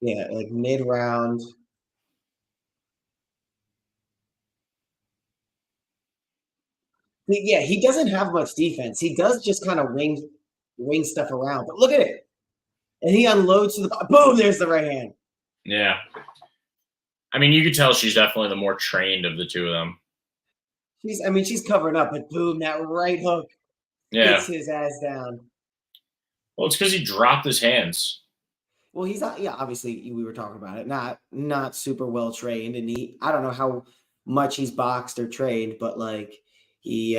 Yeah, like mid-round. Yeah, he doesn't have much defense. He does just kind of wing stuff around. But look at it. And he unloads to the boom, there's the right hand. Yeah. I mean, you could tell she's definitely the more trained of the two of them. She's covering up, but boom, that right hook Yeah. hits his ass down. Well, it's because he dropped his hands. Well, he's not, yeah, obviously we were talking about it. Not super well trained, and I don't know how much he's boxed or trained, but like he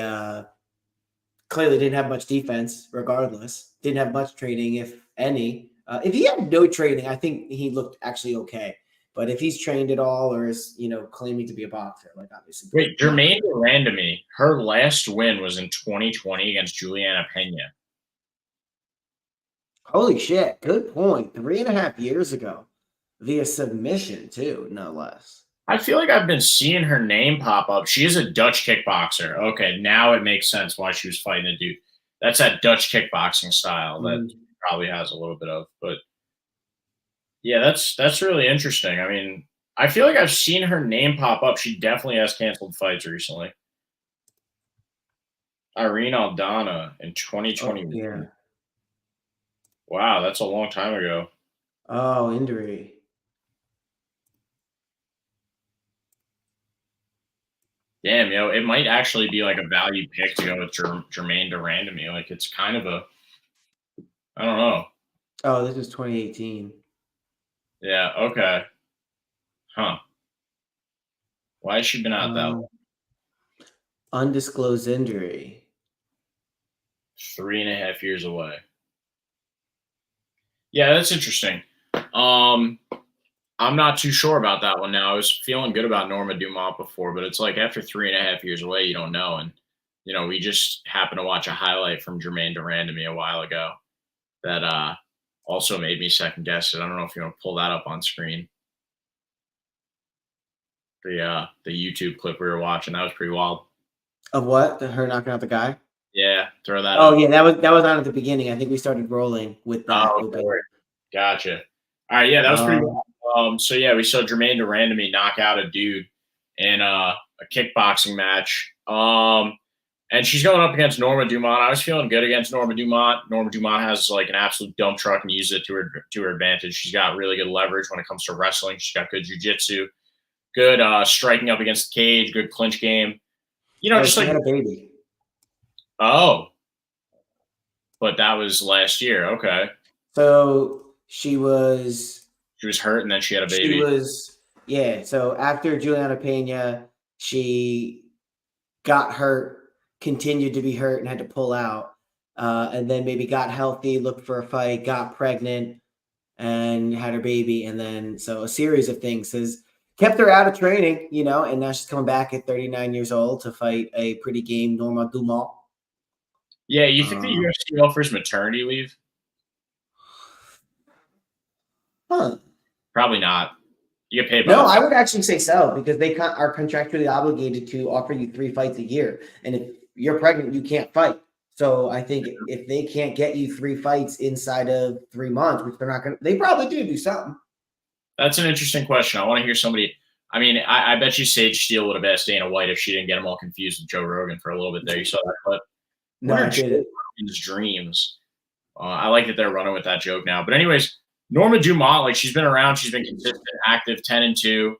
clearly didn't have much defense, regardless. Didn't have much training, if any. If he had no training, I think he looked actually okay. But if he's trained at all or is, claiming to be a boxer, like obviously. Wait, Germaine Randamie, her last win was in 2020 against Juliana Pena. Holy shit. Good point. 3.5 years ago. Via submission, too, no less. I feel like I've been seeing her name pop up. She is a Dutch kickboxer. Okay, now it makes sense why she was fighting a dude. That's that Dutch kickboxing style that she probably has a little bit of. But yeah, that's really interesting. I mean, I feel like I've seen her name pop up. She definitely has canceled fights recently. Irene Aldana in 2021. Oh, yeah. Wow, that's a long time ago. Oh, injury. Damn, it might actually be like a value pick to go with Germaine de Randamie. Like, it's kind of I don't know. Oh, this is 2018. Yeah, okay. Huh. Why has she been out that long? Undisclosed injury. 3.5 years away. Yeah, that's interesting. I'm not too sure about that one now. I was feeling good about Norma Dumont before, but it's like after 3.5 years away, you don't know. And, we just happened to watch a highlight from Germaine de Randamie a while ago that also made me second guess it. I don't know if you want to pull that up on screen. The YouTube clip we were watching, that was pretty wild. Of what? Her knocking out the guy? Yeah, throw that Oh, up. yeah, that was on at the beginning. I think we started rolling with that. Oh, okay. Gotcha. All right, yeah, that was pretty wild. So yeah, we saw Germaine de Randamie knock out a dude in a kickboxing match. And she's going up against Norma Dumont. I was feeling good against Norma Dumont. Norma Dumont has like an absolute dump truck and uses it to her advantage. She's got really good leverage when it comes to wrestling. She's got good jiu-jitsu, good striking up against the cage, good clinch game. Just she like had a baby. Oh, but that was last year. Okay. So she was hurt and then she had a baby. So after Juliana Pena, she got hurt, continued to be hurt, and had to pull out. And then maybe got healthy, looked for a fight, got pregnant, and had her baby. And then so a series of things has kept her out of training, and now she's coming back at 39 years old to fight a pretty game Norma Dumont. Yeah, you think the UFC offers maternity leave? Huh. Probably not. You get paid. No, I would actually say so because they are contractually obligated to offer you 3 fights a year, and if you're pregnant, you can't fight. So I think if they can't get you 3 fights inside of 3 months, which they're not going to, they probably do something. That's an interesting question. I want to hear somebody. I mean, I bet you Sage Steele would have asked Dana White if she didn't get him all confused with Joe Rogan for a little bit there. You saw that clip? No, I didn't. His dreams. I like that they're running with that joke now. But anyways, Norma Dumont, like she's been around, she's been consistent, active, 10-2.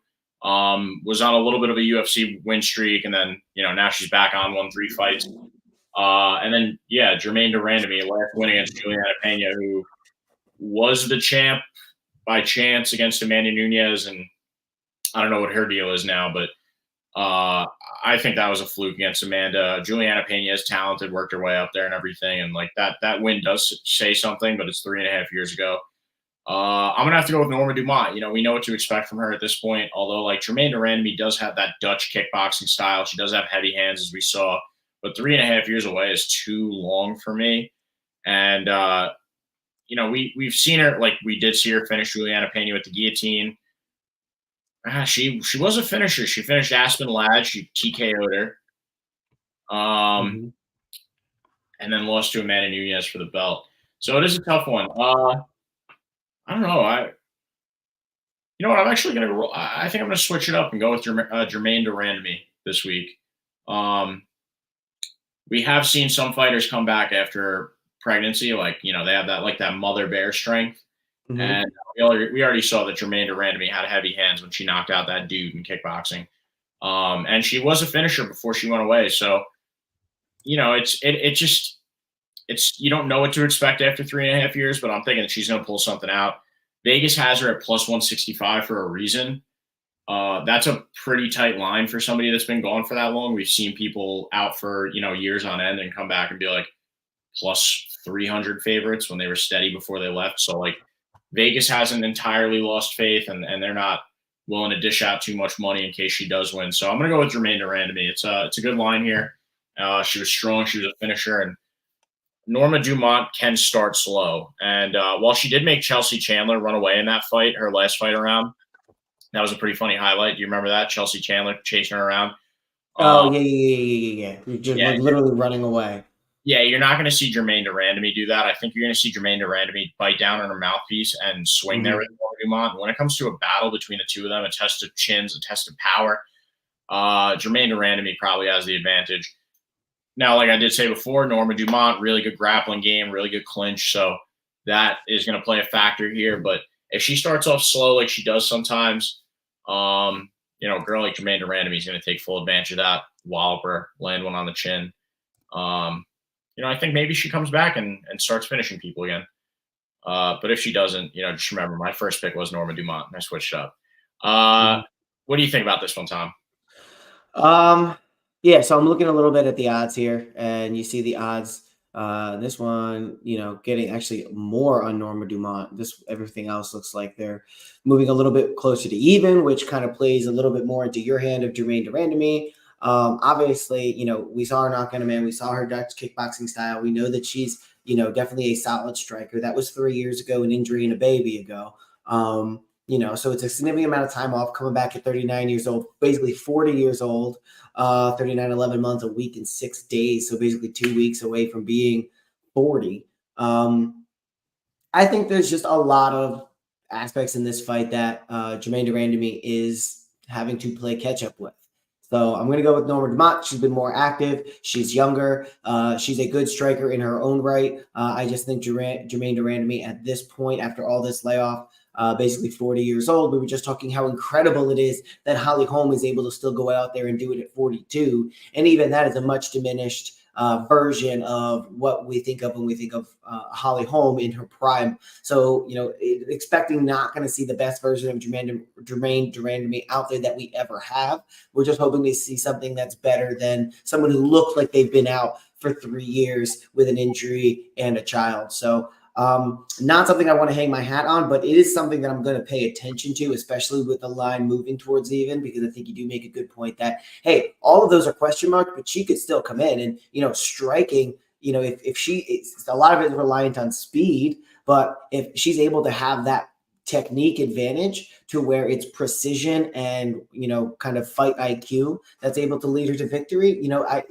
Was on a little bit of a UFC win streak, and then now she's back on, won 3 fights. And then Germaine de Randamie, last win against Juliana Pena, who was the champ by chance against Amanda Nunes, and I don't know what her deal is now, but I think that was a fluke against Amanda. Juliana Pena is talented, worked her way up there and everything, and like that win does say something, but it's 3.5 years ago. I'm gonna have to go with Norma Dumont. We know what to expect from her at this point. Although, like Germaine de Randamie does have that Dutch kickboxing style, she does have heavy hands, as we saw. But 3.5 years away is too long for me. And we've seen her, like we did see her finish Juliana Pena with the guillotine. She was a finisher. She finished Aspen Ladd. She TKO'd her. And then lost to Amanda Nunes for the belt. So it is a tough one. I don't know. You know what? I'm actually going to. I think I'm going to switch it up and go with Germaine to Randamie this week. We have seen some fighters come back after pregnancy, like they have that mother bear strength, and we already saw that Germaine de Randamie had heavy hands when she knocked out that dude in kickboxing, and she was a finisher before she went away. So it's you don't know what to expect after 3.5 years, but I'm thinking she's going to pull something out. Vegas has her at plus 165 for a reason. That's a pretty tight line for somebody that's been gone for that long. We've seen people out for years on end and come back and be like plus 300 favorites when they were steady before they left. So like Vegas hasn't entirely lost faith, and they're not willing to dish out too much money in case she does win. So I'm gonna go with Germaine de Randamie. It's a good line here. She was strong. She was a finisher, and Norma Dumont can start slow. And while she did make Chelsea Chandler run away in that fight, her last fight around, that was a pretty funny highlight. Do you remember that? Chelsea Chandler chasing her around. Oh, yeah. Just literally running away. Yeah, you're not going to see Germaine de Randamie do that. I think you're going to see Germaine de Randamie bite down on her mouthpiece and swing there with Norma Dumont. When it comes to a battle between the two of them, a test of chins, a test of power, Germaine de Randamie probably has the advantage. Now, like I did say before, Norma Dumont, really good grappling game, really good clinch. So that is going to play a factor here. But if she starts off slow like she does sometimes, a girl like Germaine de Randamie is going to take full advantage of that, wallop her, land one on the chin. I think maybe she comes back and starts finishing people again. But if she doesn't, just remember my first pick was Norma Dumont, and I switched up. What do you think about this one, Tom? Yeah, so I'm looking a little bit at the odds here, and you see the odds. This one, getting actually more on Norma Dumont. Everything else looks like they're moving a little bit closer to even, which kind of plays a little bit more into your hand of Germaine de Randamie. Obviously, we saw her knock out a man. We saw her Dutch kickboxing style. We know that she's, definitely a solid striker. That was 3 years ago, an injury and a baby ago. So it's a significant amount of time off, coming back at 39 years old, basically 40 years old, 39, 11 months, a week and 6 days. So basically 2 weeks away from being 40. I think there's just a lot of aspects in this fight that Germaine de Randamie is having to play catch up with. So I'm going to go with Norma Dumont. She's been more active. She's younger. She's a good striker in her own right. I just think Germaine de Randamie at this point, after all this layoff, basically 40 years old. We were just talking how incredible it is that Holly Holm is able to still go out there and do it at 42. And even that is a much diminished version of what we think of when we think of Holly Holm in her prime. So, expecting not going to see the best version of Germaine de Randamie out there that we ever have. We're just hoping to see something that's better than someone who looked like they've been out for 3 years with an injury and a child. So, not something I want to hang my hat on, but it is something that I'm going to pay attention to, especially with the line moving towards even, because I think you do make a good point that, hey, all of those are question marks, but she could still come in and, striking, if she is, a lot of it is reliant on speed, but if she's able to have that technique advantage to where it's precision and, kind of fight IQ that's able to lead her to victory,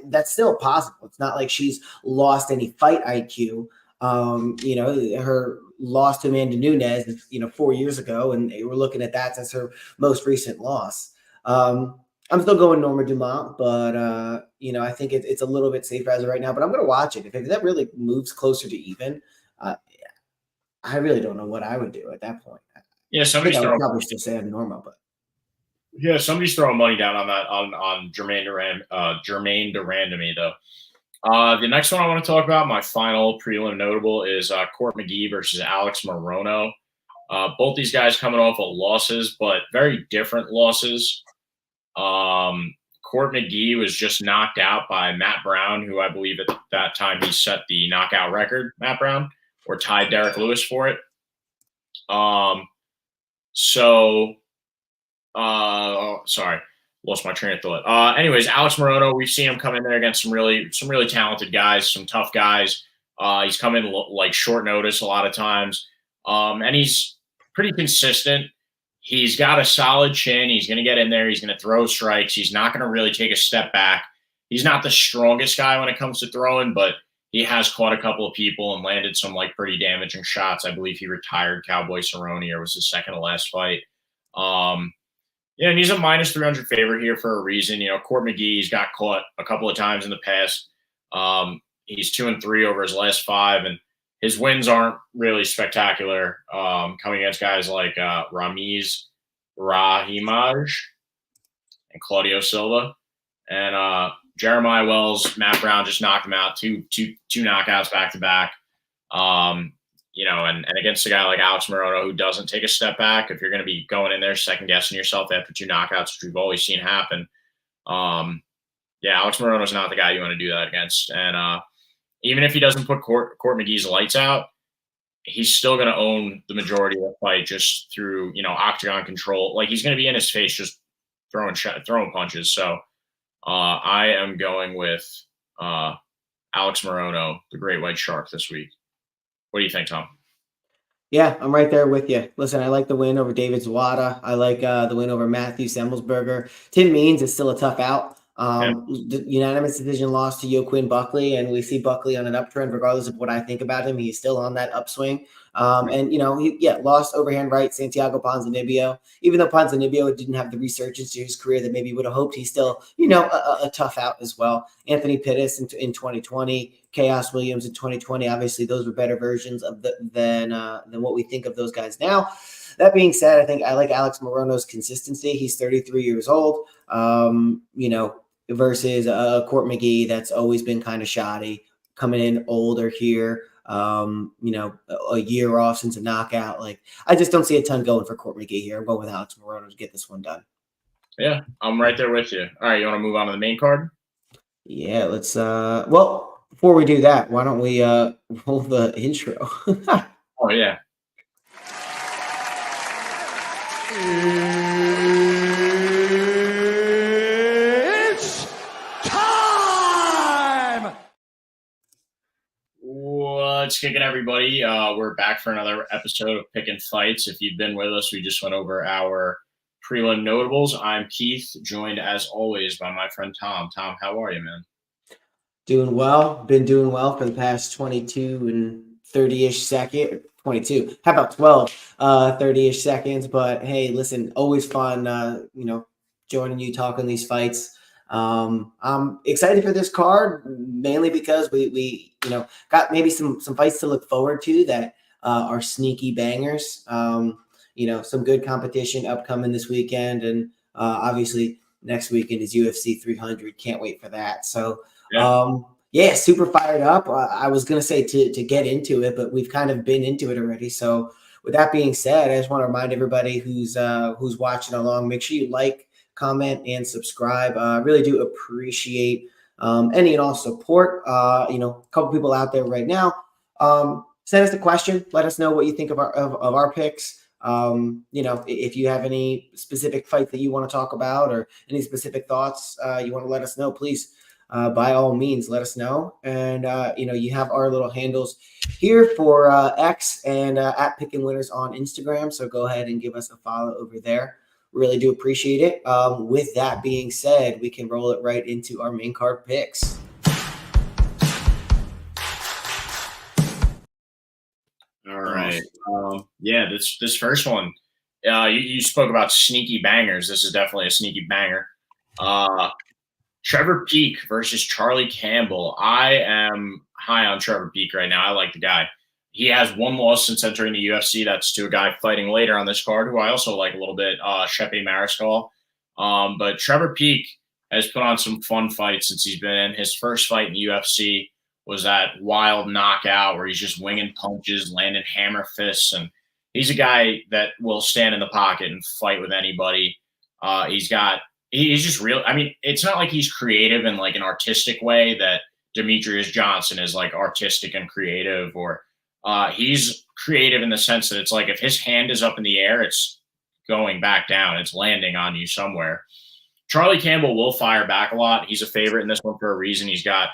that's still possible. It's not like she's lost any fight IQ. Her loss to Amanda Nunes, 4 years ago, and they were looking at that as her most recent loss. I'm still going Norma Dumont, but, I think it's a little bit safer as of right now, but I'm going to watch it. If that really moves closer to even, I really don't know what I would do at that point. Yeah, somebody's I would probably still say I'm Norma, but. Yeah, somebody's throwing money down on that, on Germaine de Randamie, though. The next one I want to talk about, my final prelim notable, is Court McGee versus Alex Morono. Both these guys coming off of losses, but very different losses. Court McGee was just knocked out by Matt Brown, who I believe at that time he set the knockout record, Matt Brown, or tied Derek Lewis for it. Sorry. Lost my train of thought. Anyways, Alex Morono, we've seen him come in there against some really talented guys, some tough guys. He's come in like short notice a lot of times, and he's pretty consistent. He's got a solid chin. He's going to get in there. He's going to throw strikes. He's not going to really take a step back. He's not the strongest guy when it comes to throwing, but he has caught a couple of people and landed some pretty damaging shots. I believe he retired Cowboy Cerrone, or was his second to last fight. Yeah, and he's a minus 300 favorite here for a reason. Court McGee's got caught a couple of times in the past. He's 2-3 over his last 5, and his wins aren't really spectacular. Coming against guys like Ramiz Rahimaj and Claudio Silva, and Jeremiah Wells, Matt Brown just knocked him out, two knockouts back to back. And against a guy like Alex Morono, who doesn't take a step back, if you're going to be going in there second guessing yourself after 2 knockouts, which we've always seen happen, Alex Morono is not the guy you want to do that against. And even if he doesn't put Court McGee's lights out, he's still going to own the majority of the fight just through octagon control. Like, he's going to be in his face just throwing punches. So I am going with Alex Morono, the Great White Shark, this week. What do you think, Tom? Yeah, I'm right there with you. Listen, I like the win over David Zawada. I like the win over Matthew Semmelsberger. Tim Means is still a tough out. The unanimous decision loss to Joaquin Buckley, and we see Buckley on an uptrend regardless of what I think about him. He's still on that upswing. He lost overhand right Santiago Ponzinibbio. Even though Ponzinibbio didn't have the resurgence to his career that maybe would have hoped, he's still, a tough out as well. Anthony Pettis in 2020, Chaos Williams in 2020. Obviously, those were better versions of than what we think of those guys now. That being said, I think I like Alex Morono's consistency. He's 33 years old, versus Court McGee that's always been kind of shoddy, coming in older here, a year off since a knockout. Like, I just don't see a ton going for Court McGee here. I'm going with Alex Morono to get this one done. Yeah, I'm right there with you. All right, you want to move on to the main card? Yeah, let's before we do that, why don't we roll the intro? Oh yeah. It's time! What's kicking, everybody? We're back for another episode of Pickin' Fights. If you've been with us, we just went over our prelim notables. I'm Keith, joined as always by my friend Tom. Tom, how are you, man? Doing well. Been doing well for the past 22 and 30-ish seconds. 22. How about 12? 30-ish seconds. But hey, listen, always fun, joining you, talking these fights. I'm excited for this card, mainly because we got maybe some fights to look forward to that are sneaky bangers. Some good competition upcoming this weekend, and obviously next weekend is UFC 300. Can't wait for that. So super fired up. I was gonna say to get into it, but we've kind of been into it already. So with that being said, I just want to remind everybody who's watching along, make sure you like, comment, and subscribe. I really do appreciate any and all support. A couple people out there right now. Send us a question. Let us know what you think of our picks. If you have any specific fight that you want to talk about or any specific thoughts you want to let us know, please, by all means, let us know. And, you have our little handles here for X and at Pickin' Winners on Instagram. So go ahead and give us a follow over there. Really do appreciate it. With that being said, we can roll it right into our main card picks. All right. This first one, you spoke about sneaky bangers. This is definitely a sneaky banger. Trevor Peek versus Charlie Campbell. I am high on Trevor Peek right now. I like the guy. He has one loss since entering the UFC. That's to a guy fighting later on this card, who I also like a little bit, Chepe Mariscal. But Trevor Peek has put on some fun fights since he's been in. His first fight in the UFC was that wild knockout where he's just winging punches, landing hammer fists. And he's a guy that will stand in the pocket and fight with anybody. He's just real. I mean, it's not like he's creative in like an artistic way that Demetrius Johnson is like artistic and creative, or he's creative in the sense that it's like if his hand is up in the air, it's going back down. It's landing on you somewhere. Charlie Campbell will fire back a lot. He's a favorite in this one for a reason. He's got,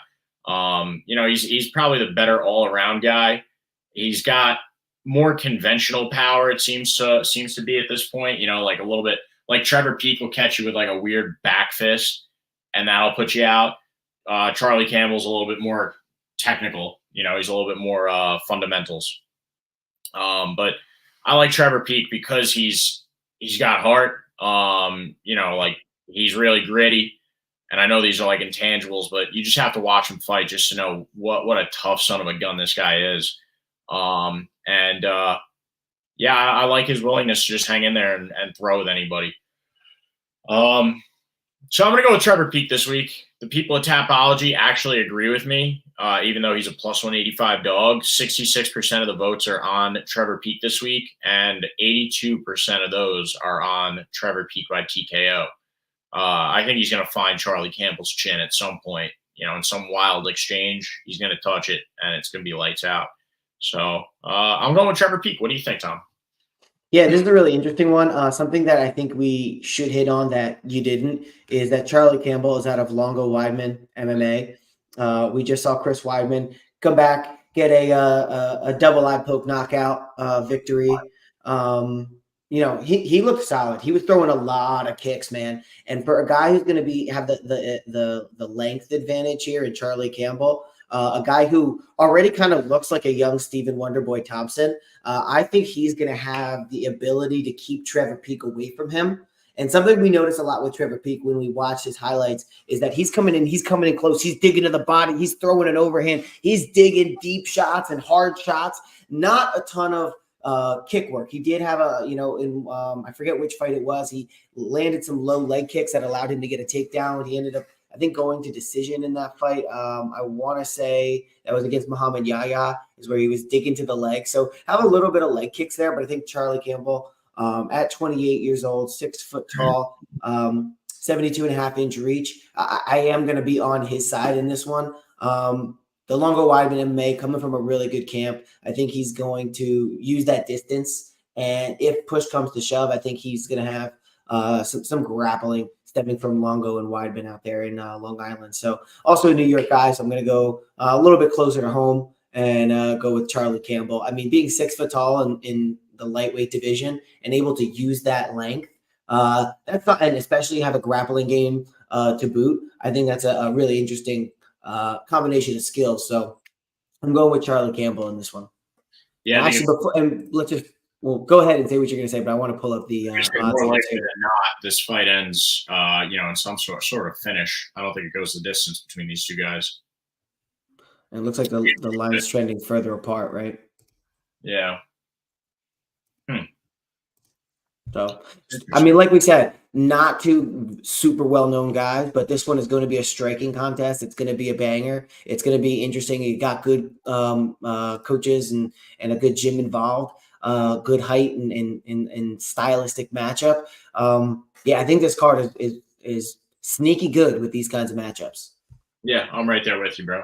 he's probably the better all-around guy. He's got more conventional power, it seems to be at this point, like a little bit. Like Trevor Peek will catch you with like a weird back fist, and that'll put you out. Charlie Campbell's a little bit more technical. He's a little bit more fundamentals. But I like Trevor Peek because he's he's got heart. Like he's really gritty. And I know these are like intangibles, but you just have to watch him fight just to know what a tough son of a gun this guy is. Yeah, I like his willingness to just hang in there and throw with anybody. So I'm going to go with Trevor Peek this week. The people at Tapology actually agree with me, even though he's a plus 185 dog. 66% of the votes are on Trevor Peek this week, and 82% of those are on Trevor Peek by TKO. I think he's going to find Charlie Campbell's chin at some point, in some wild exchange. He's going to touch it, and it's going to be lights out. So I'm going with Trevor Peek. What do you think, Tom? Yeah, this is a really interesting one. Something that I think we should hit on that you didn't is that Charlie Campbell is out of Longo Weidman MMA. We just saw Chris Weidman come back, get a double eye poke knockout victory. He looked solid. He was throwing a lot of kicks, man. And for a guy who's going to have the length advantage here in Charlie Campbell, a guy who already kind of looks like a young Stephen Wonderboy Thompson, I think he's going to have the ability to keep Trevor Peek away from him. And something we notice a lot with Trevor Peek when we watch his highlights is that he's coming in close. He's digging to the body. He's throwing an overhand. He's digging deep shots and hard shots. Not a ton of kick work. He did have I forget which fight it was. He landed some low leg kicks that allowed him to get a takedown. He ended up, I think, going to decision in that fight. I want to say that was against Muhammad Yahya, is where he was digging to the leg. So have a little bit of leg kicks there, but I think Charlie Campbell, at 28 years old, 6 foot tall, 72.5-inch reach, I am going to be on his side in this one. The Longo Weidman MMA coming from a really good camp. I think he's going to use that distance. And if push comes to shove, I think he's going to have some grappling stemming from Longo and Weidman out there in Long Island. So also a New York guy. So I'm going to go a little bit closer to home and go with Charlie Campbell. I mean, being 6 foot tall in the lightweight division and able to use that length, that's not, and especially have a grappling game to boot. I think that's a really interesting combination of skills. So I'm going with Charlie Campbell in this one. Yeah, actually, go ahead and say what you're going to say, but I want to pull up the odds. More likely than not, this fight ends, in some sort of finish. I don't think it goes the distance between these two guys. And it looks like the line is trending further apart, right? Yeah. So, I mean, like we said, not two super well-known guys, but this one is going to be a striking contest. It's going to be a banger. It's going to be interesting. You got good coaches and a good gym involved, good height and stylistic matchup. I think this card is sneaky good with these kinds of matchups. Yeah, I'm right there with you, bro.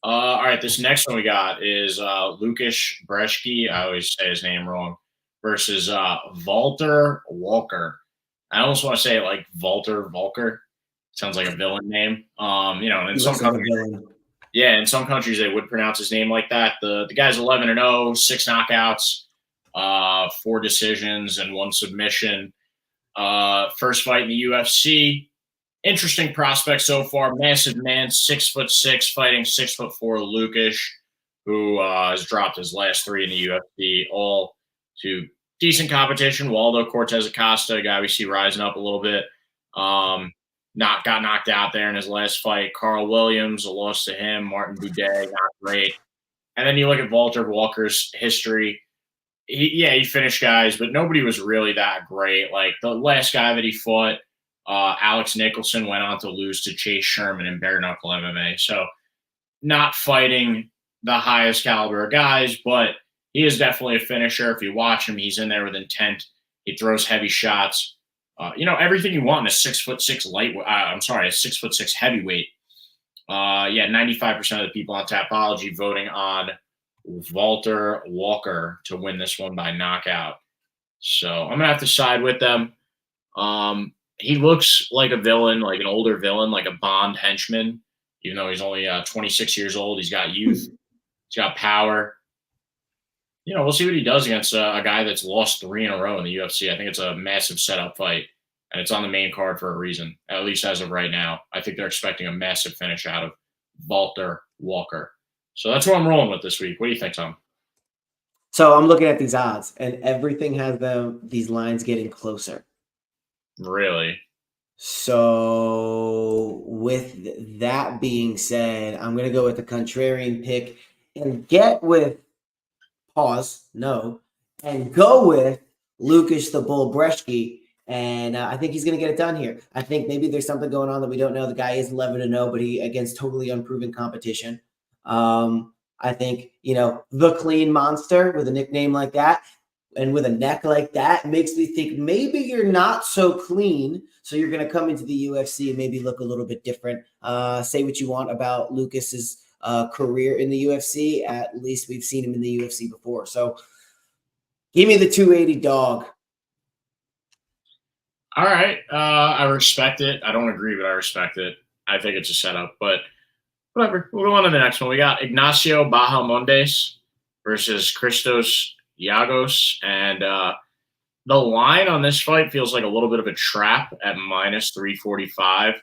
All right, this next one we got is Lukasz Brzeski. I always say his name wrong. Versus Valter Walker. I almost want to say it like Volker. Sounds like a villain name. In some countries, in some countries they would pronounce his name like that. The guy's 11-0, 6 knockouts, 4 decisions, and 1 submission. First fight in the UFC. Interesting prospect so far. Massive man, 6'6", fighting 6'4" Lukasz, who has dropped his last 3 in the UFC, all to decent competition. Waldo Cortez Acosta, a guy we see rising up a little bit, got knocked out there in his last fight. Carl Williams, a loss to him. Martin Boudet, not great. And then you look at Valter Walker's history. He finished guys, but nobody was really that great. Like the last guy that he fought, Alex Nicholson, went on to lose to Chase Sherman in bare knuckle MMA. So not fighting the highest caliber of guys, but he is definitely a finisher. If you watch him, he's in there with intent. He throws heavy shots. Everything you want in a 6'6" lightweight. A 6'6" heavyweight. 95% of the people on Tapology voting on Valter Walker to win this one by knockout. So I'm gonna have to side with them. He looks like a villain, like an older villain, like a Bond henchman. Even though he's only 26 years old, he's got youth. He's got power. We'll see what he does against a guy that's lost 3 in a row in the UFC. I think it's a massive setup fight, and it's on the main card for a reason, at least as of right now. I think they're expecting a massive finish out of Valter Walker. So that's what I'm rolling with this week. What do you think, Tom? So I'm looking at these odds, and everything has these lines getting closer. Really? So with that being said, I'm going to go with the contrarian pick and get with and go with Lukasz the Bull Brzeski. And I think he's going to get it done here. I think maybe there's something going on that we don't know. The guy is 11-0, but he against totally unproven competition. I think, the clean monster with a nickname like that and with a neck like that makes me think maybe you're not so clean. So you're going to come into the UFC and maybe look a little bit different. Say what you want about Lukasz's career in the UFC. At least we've seen him in the UFC before. So give me the 280 dog. All right. I respect it. I don't agree, but I respect it. I think it's a setup, but whatever. We'll go on to the next one. We got Ignacio Bahamondes versus Christos Giagos. And the line on this fight feels like a little bit of a trap at minus 345.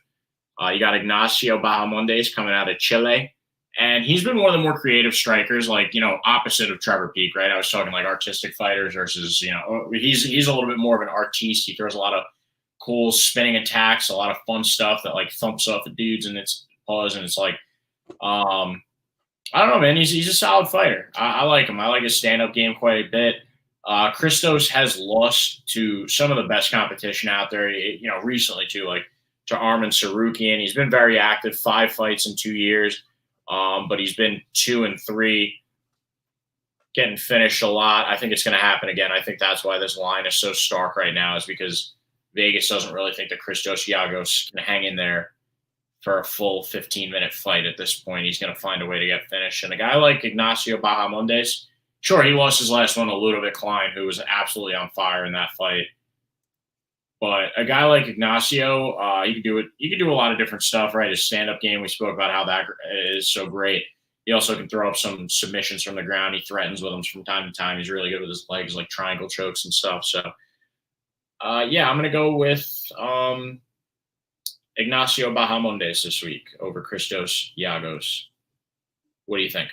You got Ignacio Bahamondes coming out of Chile. And he's been one of the more creative strikers, like, opposite of Trevor Peak, right? I was talking like artistic fighters versus, he's a little bit more of an artiste. He throws a lot of cool spinning attacks, a lot of fun stuff that like thumps off the dudes and its paws. And it's like, I don't know, man. He's a solid fighter. I like him. I like his stand-up game quite a bit. Christos has lost to some of the best competition out there, recently too, like to Arman Sarukian. He's been very active, 5 fights in 2 years. But he's been 2-3, getting finished a lot. I think it's going to happen again. I think that's why this line is so stark right now, is because Vegas doesn't really think that Christos Giagos can hang in there for a full 15-minute fight at this point. He's going to find a way to get finished. And a guy like Ignacio Bahamondes, sure, he lost his last one to Ludovic Klein, who was absolutely on fire in that fight. But a guy like Ignacio, he can do it. He can do a lot of different stuff, right? His stand-up game, we spoke about how that is so great. He also can throw up some submissions from the ground. He threatens with them from time to time. He's really good with his legs, like triangle chokes and stuff. So, I'm going to go with Ignacio Bahamondes this week over Christos Giagos. What do you think?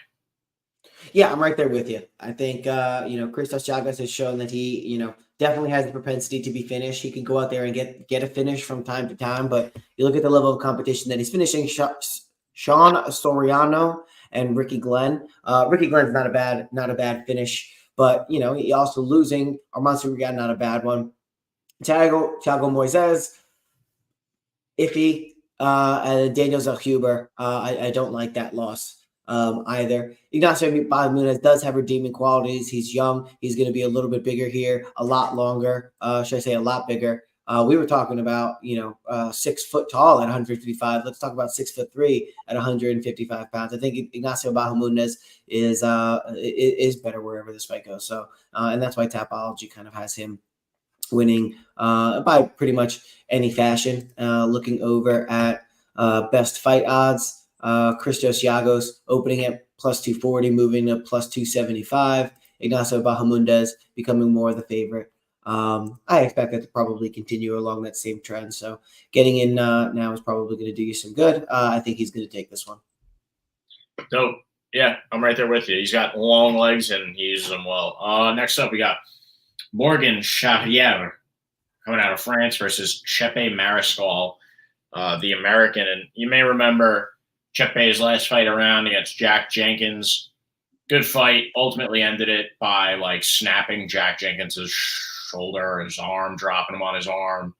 Yeah, I'm right there with you. I think, Christos Giagos has shown that he, definitely has the propensity to be finished. He can go out there and get a finish from time to time, but you look at the level of competition that he's finishing Sean Soriano and Ricky Glenn. Ricky Glenn's not a bad finish, but he also losing Armando Rigan, not a bad one. Thiago Moises, iffy. Daniel Zellhuber, I don't like that loss. Either. Ignacio Bahamondes does have redeeming qualities. He's young. He's going to be a little bit bigger here, a lot longer. Should I say a lot bigger? We were talking about, 6 foot tall at 155. Let's talk about 6'3" at 155 pounds. I think Ignacio Bahamondes is better wherever this fight goes. So, and that's why Tapology kind of has him winning by pretty much any fashion. Looking over at best fight odds. Christos Giagos opening at plus 240, moving to plus 275. Ignacio Bahamondes becoming more of the favorite. I expect that to probably continue along that same trend. So getting in now is probably going to do you some good. I think he's going to take this one. Dope. Yeah, I'm right there with you. He's got long legs and he uses them well. Next up, we got Morgan Charriere coming out of France versus Chepe Mariscal, the American. And you may remember Chepe's last fight around against Jack Jenkins. Good fight. Ultimately ended it by like snapping Jack Jenkins's shoulder or his arm, dropping him on his arm,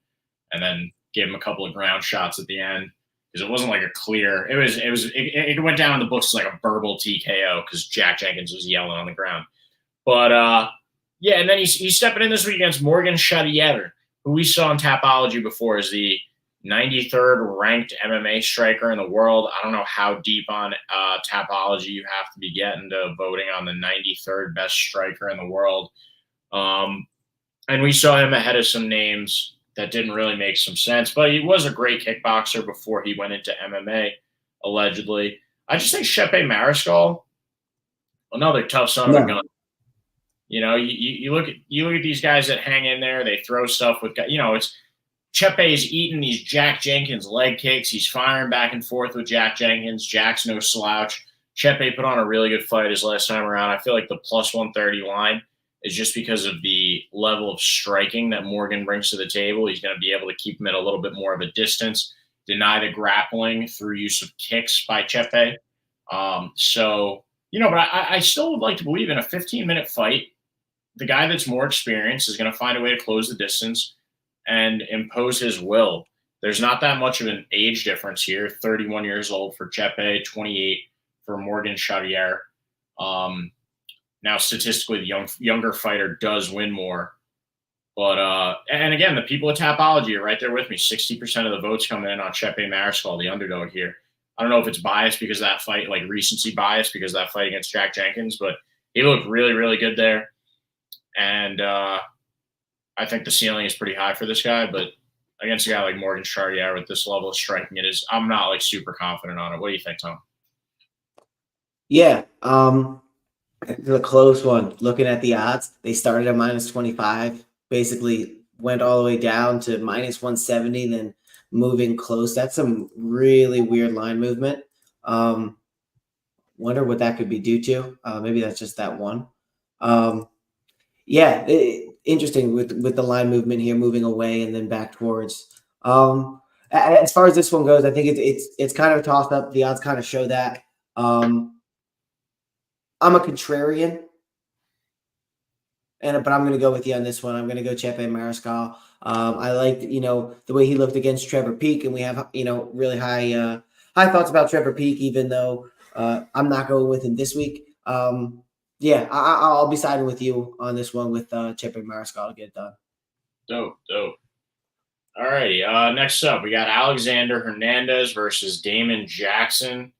and then gave him a couple of ground shots at the end because it wasn't like a clear. It went down in the books as like a verbal TKO because Jack Jenkins was yelling on the ground. But and then he's stepping in this week against Morgan Charriere, who we saw in Tapology before as the 93rd ranked MMA striker in the world. I don't know how deep on Tapology you have to be getting to voting on the 93rd best striker in the world. And we saw him ahead of some names that didn't really make some sense, but he was a great kickboxer before he went into MMA, allegedly. I just think Chepe Mariscal, another tough son of a gun. You look at these guys that hang in there, they throw stuff with, it's Chepe's eating these Jack Jenkins leg kicks. He's firing back and forth with Jack Jenkins. Jack's no slouch. Chepe put on a really good fight his last time around. I feel like the plus 130 line is just because of the level of striking that Morgan brings to the table. He's going to be able to keep him at a little bit more of a distance, deny the grappling through use of kicks by Chepe. So, but I still would like to believe in a 15-minute fight, the guy that's more experienced is going to find a way to close the distance and impose his will. There's not that much of an age difference here. 31 years old for Chepe, 28 for Morgan Charriere. Now, statistically, the younger fighter does win more. But, and again, the people at Tapology are right there with me. 60% of the votes coming in on Chepe Mariscal, the underdog here. I don't know if it's biased because of that fight, like recency bias because of that fight against Jack Jenkins, but he looked really, really good there. And I think the ceiling is pretty high for this guy, but against a guy like Morgan Charriere with this level of striking, I'm not like super confident on it. What do you think, Tom? Yeah, it's a close one. Looking at the odds, they started at minus 25, basically went all the way down to minus 170, then moving close. That's some really weird line movement. Wonder what that could be due to. Maybe that's just that one. Yeah, interesting with the line movement here, moving away and then back towards. As far as this one goes, I think it's kind of a toss up. The odds kind of show that. I'm a contrarian, but I'm going to go with you on this one. I'm going to go Chepe Mariscal. I liked, the way he looked against Trevor Peek, and we have, really high thoughts about Trevor Peek, even though I'm not going with him this week. Yeah, I'll be siding with you on this one with Chepe Mariscal to get it done. Dope. All righty. Next up, we got Alexander Hernandez versus Damon Jackson.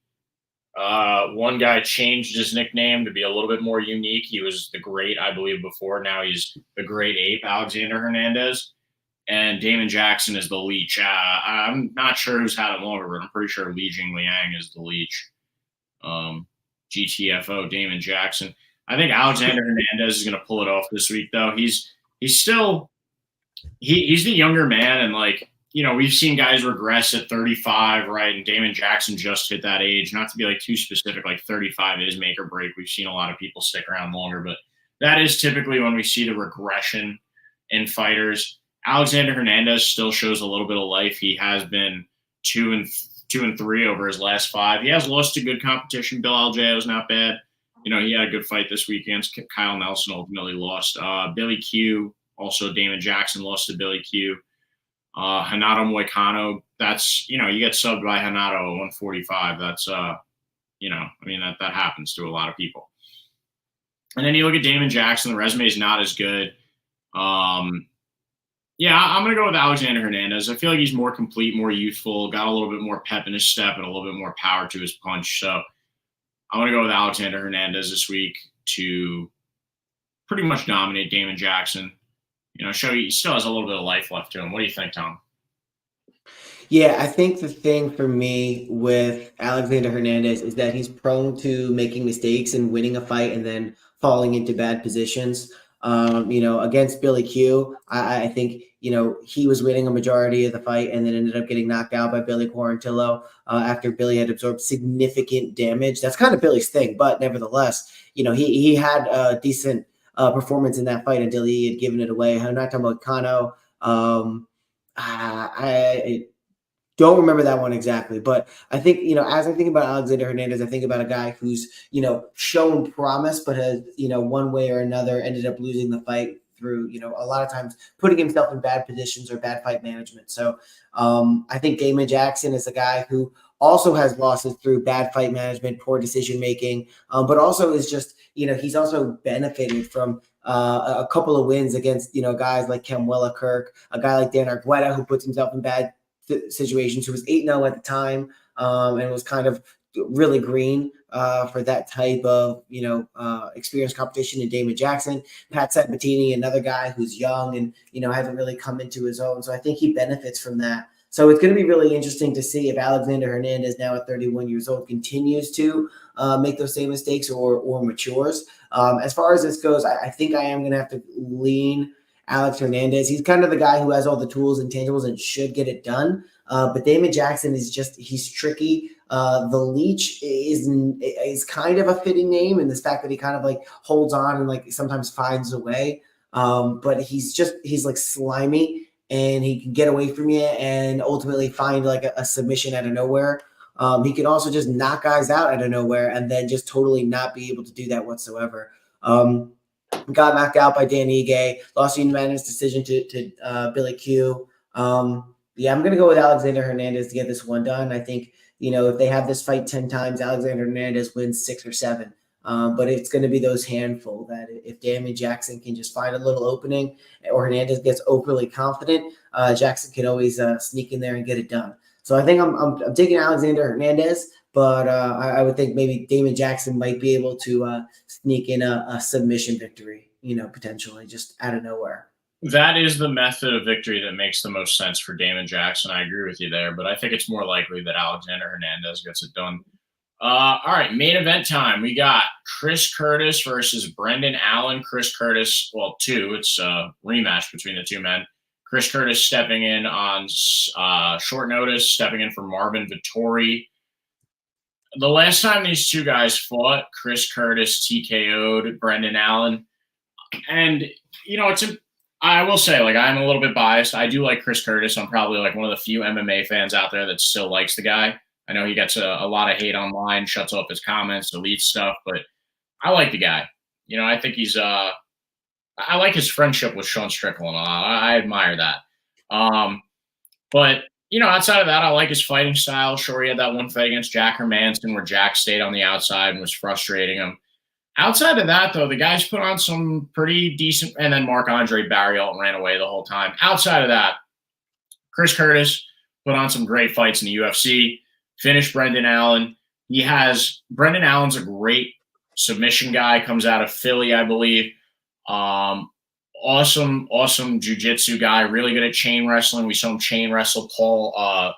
One guy changed his nickname to be a little bit more unique. He was the Great, I believe, before. Now he's the Great Ape, Alexander Hernandez. And Damon Jackson is the Leech. I'm not sure who's had it longer, but I'm pretty sure Li Jingliang is the Leech. GTFO, Damon Jackson. I think Alexander Hernandez is going to pull it off this week, though. He's still he's the younger man, and we've seen guys regress at 35, right? And Damon Jackson just hit that age. Not to be too specific, 35 is make or break. We've seen a lot of people stick around longer, but that is typically when we see the regression in fighters. Alexander Hernandez still shows a little bit of life. He has been 2-3 over his last 5. He has lost to good competition. Bill Algeo is not bad. He had a good fight this week against Kyle Nelson, ultimately lost. Billy Q, also Damon Jackson lost to Billy Q. Hanato Moicano, that's, you get subbed by Hanato at 145. That's, that happens to a lot of people. And then you look at Damon Jackson, the resume is not as good. Yeah, I'm going to go with Alexander Hernandez. I feel like he's more complete, more youthful, got a little bit more pep in his step and a little bit more power to his punch. So I'm going to go with Alexander Hernandez this week to pretty much dominate Damon Jackson. Show he still has a little bit of life left to him. What do you think, Tom? Yeah, I think the thing for me with Alexander Hernandez is that he's prone to making mistakes and winning a fight and then falling into bad positions. Against Billy Q, I think, he was winning a majority of the fight and then ended up getting knocked out by Billy Quarantillo after Billy had absorbed significant damage. That's kind of Billy's thing, but nevertheless, he had a decent performance in that fight until he had given it away. I'm not talking about Kano. I don't remember that one exactly, but I think, as I think about Alexander Hernandez, I think about a guy who's, shown promise, but has, one way or another ended up losing the fight through, a lot of times putting himself in bad positions or bad fight management. So I think Damon Jackson is a guy who also has losses through bad fight management, poor decision-making, but also is just, he's also benefited from a couple of wins against, guys like Campbell, Kirk, a guy like Dan Argueta who puts himself in bad situations, who was 8-0 at the time and was kind of really green for that type of, experienced competition in Damon Jackson. Pat Sabatini, another guy who's young and, hasn't really come into his own. So I think he benefits from that. So it's going to be really interesting to see if Alexander Hernandez, now at 31 years old, continues to make those same mistakes or matures. As far as this goes, I think I am going to have to lean Alex Hernandez. He's kind of the guy who has all the tools and tangibles and should get it done. But Damon Jackson is he's tricky. The Leech is kind of a fitting name in this fact that he kind of like holds on and like sometimes finds a way. But he's like slimy and he can get away from you and ultimately find like a submission out of nowhere. He can also just knock guys out of nowhere and then just totally not be able to do that whatsoever. Got knocked out by Dan Ige, lost a unanimous decision to Billy Q. Yeah, I'm going to go with Alexander Hernandez to get this one done. I think, if they have this fight 10 times, Alexander Hernandez wins 6 or 7. But it's going to be those handful that if Damon Jackson can just find a little opening or Hernandez gets overly confident, Jackson can always sneak in there and get it done. So I think I'm taking Alexander Hernandez, but I would think maybe Damon Jackson might be able to sneak in a submission victory, potentially just out of nowhere. That is the method of victory that makes the most sense for Damon Jackson. I agree with you there, but I think it's more likely that Alexander Hernandez gets it done. All right, main event time. We got Chris Curtis versus Brendan Allen. Chris Curtis, well, 2. It's a rematch between the two men. Chris Curtis stepping in on short notice, stepping in for Marvin Vettori. The last time these two guys fought, Chris Curtis TKO'd Brendan Allen. And, I will say, like, I'm a little bit biased. I do like Chris Curtis. I'm probably like one of the few MMA fans out there that still likes the guy. I know he gets a lot of hate online, shuts off his comments, deletes stuff, but I like the guy. I think he's I like his friendship with Sean Strickland a lot. I admire that. But outside of that, I like his fighting style. Sure, he had that one fight against Jack Hermanson where Jack stayed on the outside and was frustrating him. Outside of that, though, the guys put on some pretty decent, and then Marc-Andre Barriault ran away the whole time. Outside of that, Chris Curtis put on some great fights in the UFC, finished Brendan Allen. Brendan Allen's a great submission guy, comes out of Philly, I believe. Awesome jiu-jitsu guy, really good at chain wrestling. We saw him chain wrestle I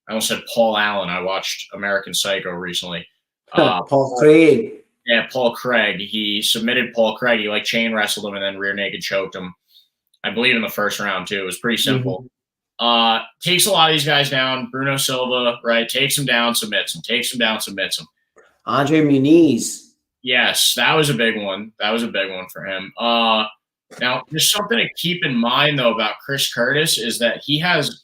almost said Paul Allen. I watched American Psycho recently. Paul Craig. Yeah, Paul Craig. He submitted Paul Craig. He chain wrestled him and then rear naked choked him. I believe in the first round too. It was pretty simple. Mm-hmm. Takes a lot of these guys down. Bruno Silva, right? Takes him down, submits him. Takes him down, submits him. Andre Muniz. Yes, that was a big one. That was a big one for him. Now, there's something to keep in mind, though, about Chris Curtis is that he has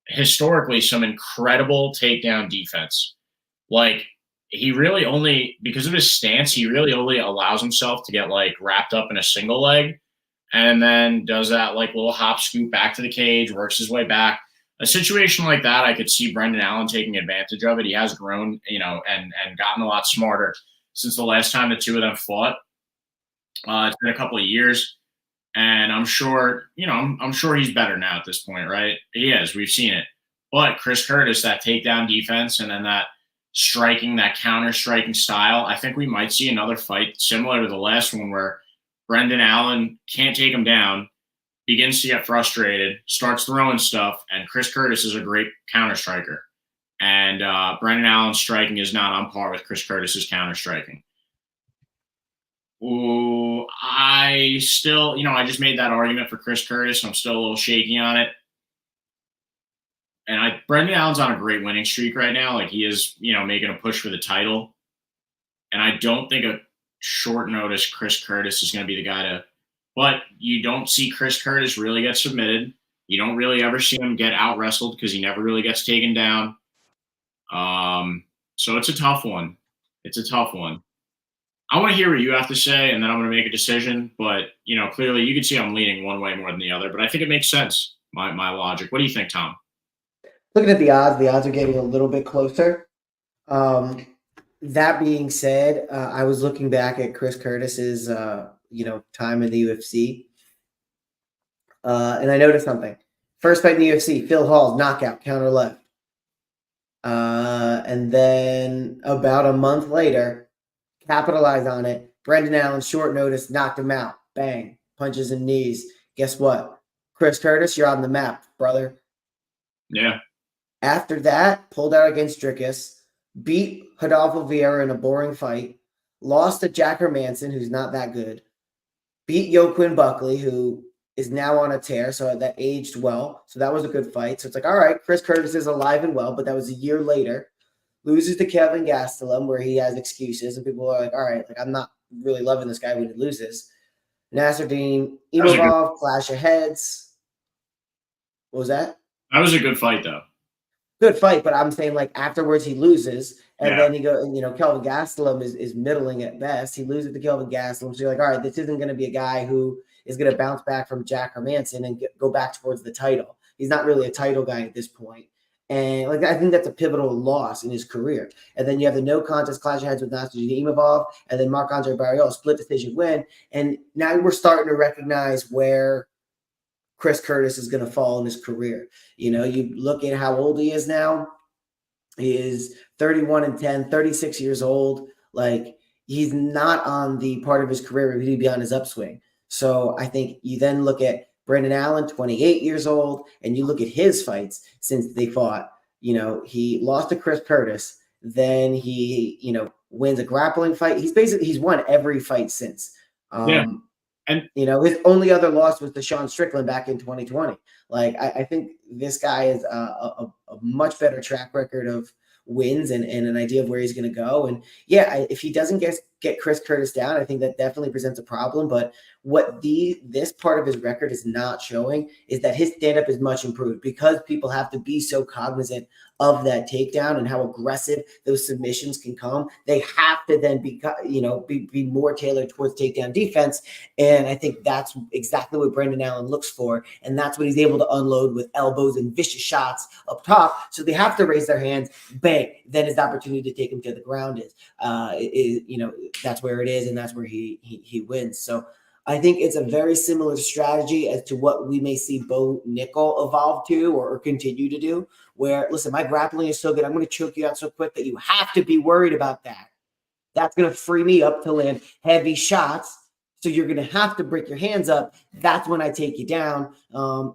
historically some incredible takedown defense. He really only, because of his stance, he really only allows himself to get, wrapped up in a single leg and then does that, little hop scoop back to the cage, works his way back. A situation like that, I could see Brendan Allen taking advantage of it. He has grown, and gotten a lot smarter since the last time the two of them fought. It's been a couple of years. And I'm sure, I'm sure he's better now at this point, right? He is. We've seen it. But Chris Curtis, that takedown defense and then that striking, that counter-striking style, I think we might see another fight similar to the last one where Brendan Allen can't take him down, begins to get frustrated, starts throwing stuff, and Chris Curtis is a great counter-striker. And Brendan Allen's striking is not on par with Chris Curtis's counter-striking. Ooh, I still, I just made that argument for Chris Curtis. I'm still a little shaky on it. And Brendan Allen's on a great winning streak right now. He is, making a push for the title. And I don't think a short notice Chris Curtis is going to be the guy to, but you don't see Chris Curtis really get submitted. You don't really ever see him get out wrestled because he never really gets taken down. So it's a tough one. It's a tough one. I want to hear what you have to say, and then I'm going to make a decision. But, clearly you can see I'm leaning one way more than the other. But I think it makes sense, my logic. What do you think, Tom? Looking at the odds are getting a little bit closer. That being said, I was looking back at Chris Curtis's, time in the UFC. And I noticed something. First fight in the UFC, Phil Hall's knockout, counter left. And then about a month later, capitalized on it. Brendan Allen, short notice, knocked him out. Bang. Punches and knees. Guess what? Chris Curtis, you're on the map, brother. Yeah. After that, pulled out against Dricus, beat Rodolfo Vieira in a boring fight, lost to Jack Hermanson, who's not that good, beat Joaquin Buckley, who is now on a tear, so that aged well. So that was a good fight. So it's like, all right, Chris Curtis is alive and well, but that was a year later. Loses to Kevin Gastelum, where he has excuses, and people are like, all right, like I'm not really loving this guy when he loses. Nasruddin Imavov, clash of heads. What was that? That was a good fight, though. Good fight, but I'm saying like afterwards he loses, and then he goes, and Kelvin Gastelum is middling at best. He loses to Kelvin Gastelum, so you're like, all right, this isn't going to be a guy who is going to bounce back from Jack Hermanson and go back towards the title. He's not really a title guy at this point. And like I think that's a pivotal loss in his career. And then you have the no contest clash of heads with Nasruddin Imavov, and then Marc-Andre Barriault, split decision win. And now we're starting to recognize where Chris Curtis is going to fall in his career. You look at how old he is now. He is 31-10, 36 years old. Like he's not on the part of his career where he'd be on his upswing. So I think you then look at Brendan Allen, 28 years old, and you look at his fights since they fought. He lost to Chris Curtis. Then he, wins a grappling fight. He's won every fight since. And his only other loss was to Sean Strickland back in 2020. Like I think this guy is a much better track record of wins and an idea of where he's going to go. And if he doesn't get Chris Curtis down, I think that definitely presents a problem. But what this part of his record is not showing is that his stand-up is much improved because people have to be so cognizant of that takedown and how aggressive those submissions can come. They have to then be more tailored towards takedown defense. And I think that's exactly what Brendan Allen looks for. And that's what he's able to unload with elbows and vicious shots up top. So they have to raise their hands, bang, then his opportunity to take him to the ground is that's where it is. And that's where he wins. So I think it's a very similar strategy as to what we may see Bo Nickel evolve to or continue to do, where, listen, my grappling is so good, I'm going to choke you out so quick that you have to be worried about that. That's going to free me up to land heavy shots. So you're going to have to break your hands up. That's when I take you down.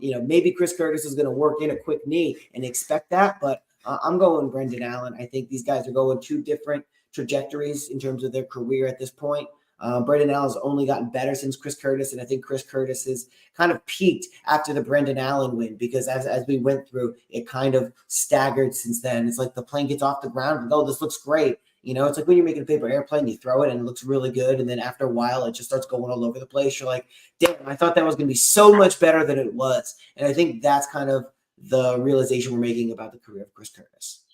Maybe Chris Curtis is going to work in a quick knee and expect that, but I'm going Brendan Allen. I think these guys are going two different trajectories in terms of their career at this point. Brendan Allen's only gotten better since Chris Curtis, and I think Chris Curtis has kind of peaked after the Brendan Allen win because as we went through, it kind of staggered since then. It's like the plane gets off the ground and, oh, this looks great. It's like when you're making a paper airplane, you throw it and it looks really good, and then after a while, it just starts going all over the place. You're like, damn, I thought that was going to be so much better than it was. And I think that's kind of the realization we're making about the career of Chris Curtis.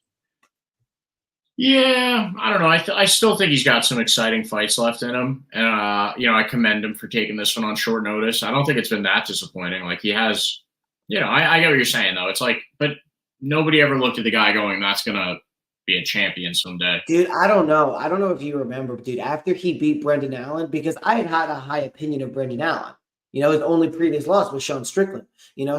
Yeah, I don't know. I still think he's got some exciting fights left in him. And, I commend him for taking this one on short notice. I don't think it's been that disappointing. Like he has, I get what you're saying, though. It's like, but nobody ever looked at the guy going, that's going to be a champion someday. Dude, I don't know. I don't know if you remember, dude, after he beat Brendan Allen, because I had a high opinion of Brendan Allen. His only previous loss was Sean Strickland,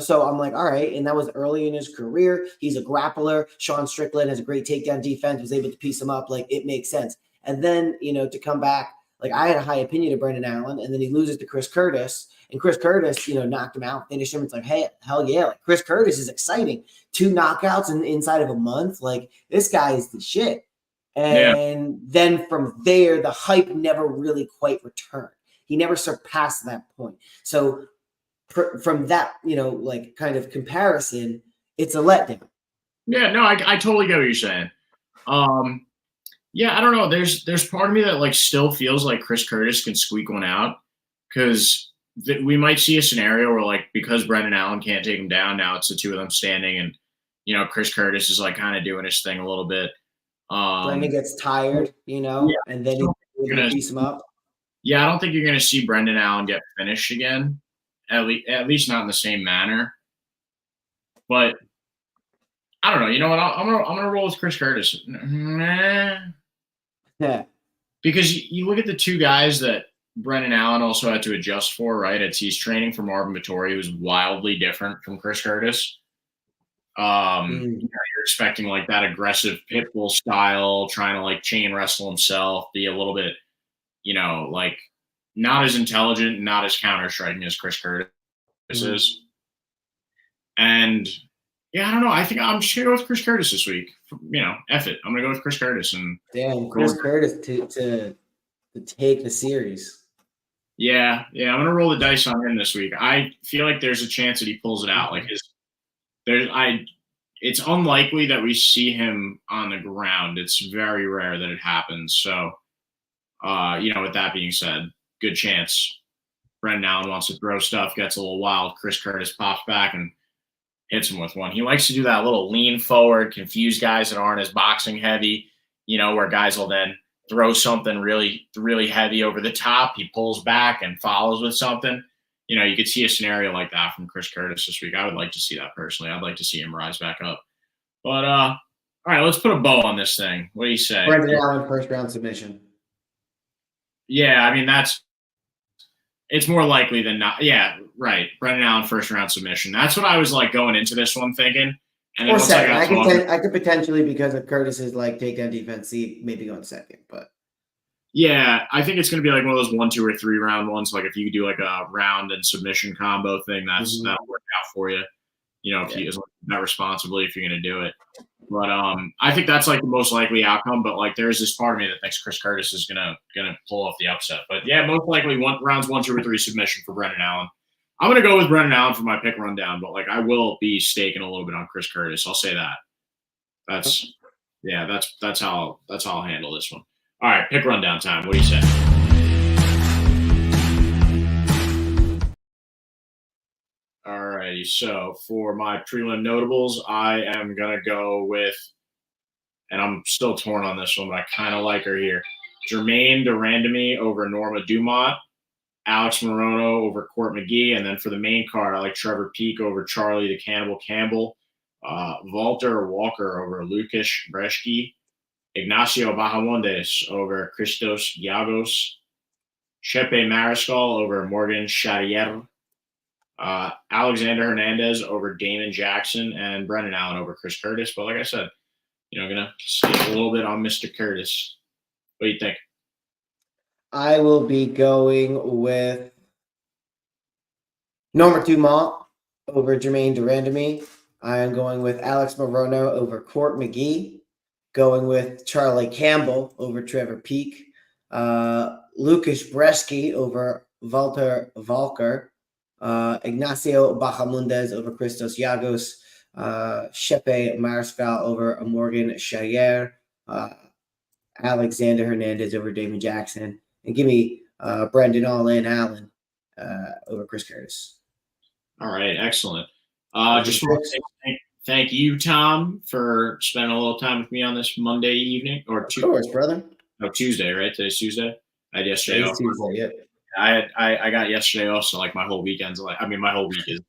so I'm like, all right. And that was early in his career. He's a grappler. Sean Strickland has a great takedown defense, was able to piece him up. Like it makes sense. And then, to come back, like I had a high opinion of Brendan Allen, and then he loses to Chris Curtis, and Chris Curtis, knocked him out, finished him. It's like, hey, hell yeah. Like Chris Curtis is exciting. 2 knockouts inside of a month. Like this guy is the shit. And then from there, the hype never really quite returned. He never surpassed that point. So from that, kind of comparison, it's a letdown. Yeah, no, I totally get what you're saying. I don't know. There's part of me that like still feels like Chris Curtis can squeak one out because we might see a scenario where like because Brendan Allen can't take him down, now it's the two of them standing, and Chris Curtis is like kind of doing his thing a little bit. Brendan gets tired, and then he's gonna piece him up. Yeah, I don't think you're going to see Brendan Allen get finished again, at least not in the same manner. But I don't know. You know what? I'm gonna roll with Chris Curtis. Yeah. Because you look at the two guys that Brendan Allen also had to adjust for, right? He's training for Marvin Vettori, who's wildly different from Chris Curtis. You're expecting like that aggressive pit bull style, trying to like chain wrestle himself, be a little bit, like not as intelligent, not as counter striking as Chris Curtis is. And I don't know. I think I'm just gonna go with Chris Curtis this week. F it. I'm gonna go with Chris Curtis and Chris Curtis to take the series. Yeah, I'm gonna roll the dice on him this week. I feel like there's a chance that he pulls it out. Like it's unlikely that we see him on the ground. It's very rare that it happens. So, with that being said, good chance. Brendan Allen wants to throw stuff, gets a little wild. Chris Curtis pops back and hits him with one. He likes to do that little lean forward, confuse guys that aren't as boxing heavy, where guys will then throw something really, really heavy over the top. He pulls back and follows with something. You could see a scenario like that from Chris Curtis this week. I would like to see that personally. I'd like to see him rise back up. But all right, let's put a bow on this thing. What do you say? Brendan Allen, first round submission. Yeah, I mean it's more likely than not. Yeah, right. Brendan Allen, first round submission. That's what I was like going into this one thinking. And then Or second. I could potentially, because of Curtis's takedown defense, see maybe going second. But yeah, I think it's going to be like one of those 1, 2, or 3 round ones. Like if you do like a round and submission combo thing, that'll work out for you. If you bet responsibly, if you're going to do it. But I think that's like the most likely outcome. But like there is this part of me that thinks Chris Curtis is gonna pull off the upset. But yeah, most likely rounds 1, 2, or 3 submission for Brendan Allen. I'm gonna go with Brendan Allen for my pick rundown, but like I will be staking a little bit on Chris Curtis. I'll say that. That's how I'll handle this one. All right, pick rundown time. What do you say? Alrighty, so for my prelim notables, I am gonna go with, and I'm still torn on this one, but I kind of like her here. Germaine Randamie over Norma Dumont, Alex Morono over Court McGee, and then for the main card, I like Trevor Peak over Charlie the Cannibal Campbell, Valter Walker over Lukasz Brzeski, Ignacio Bahamondes over Christos Giagos, Chepe Mariscal over Morgan Charriere, Alexander Hernandez over Damon Jackson, and Brendan Allen over Chris Curtis. But like I said, gonna skip a little bit on Mr. Curtis. What do you think? I will be going with Norma Dumont over Germaine Randamie. I am going with Alex Morono over Court McGee. Going with Charlie Campbell over Trevor Peak. Lukasz Brzeski over Valter Valker. Ignacio Bahamondes over Christos Giagos. Chepe Mariscal over Morgan Charriere. Alexander Hernandez over Damon Jackson. And give me Brendan Allen over Chris Curtis. All right, excellent. Just want to thank you, Tom, for spending a little time with me on this Monday evening. Of course, brother. No, Tuesday, right? Today's Tuesday. I had yesterday off. Tuesday, yeah. I got yesterday off, so like my whole weekend's my whole week is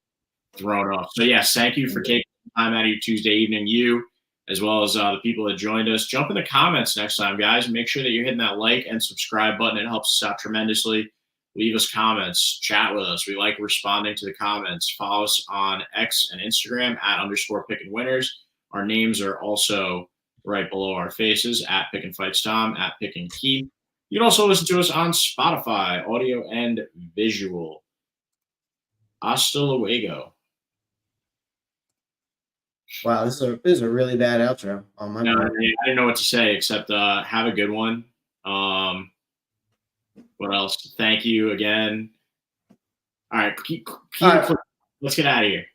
thrown off. So yes, thank you for taking time out of your Tuesday evening. You, as well as the people that joined us. Jump in the comments next time, guys. Make sure that you're hitting that like and subscribe button. It helps us out tremendously. Leave us comments. Chat with us. We like responding to the comments. Follow us on X and Instagram @_PickinWinners. Our names are also right below our faces @PickinFightsTom, @PickinKey. You can also listen to us on Spotify, audio and visual. Hasta luego. Wow, this is a really bad outro on my part. I didn't know what to say except have a good one. What else? Thank you again. All right, let's get out of here.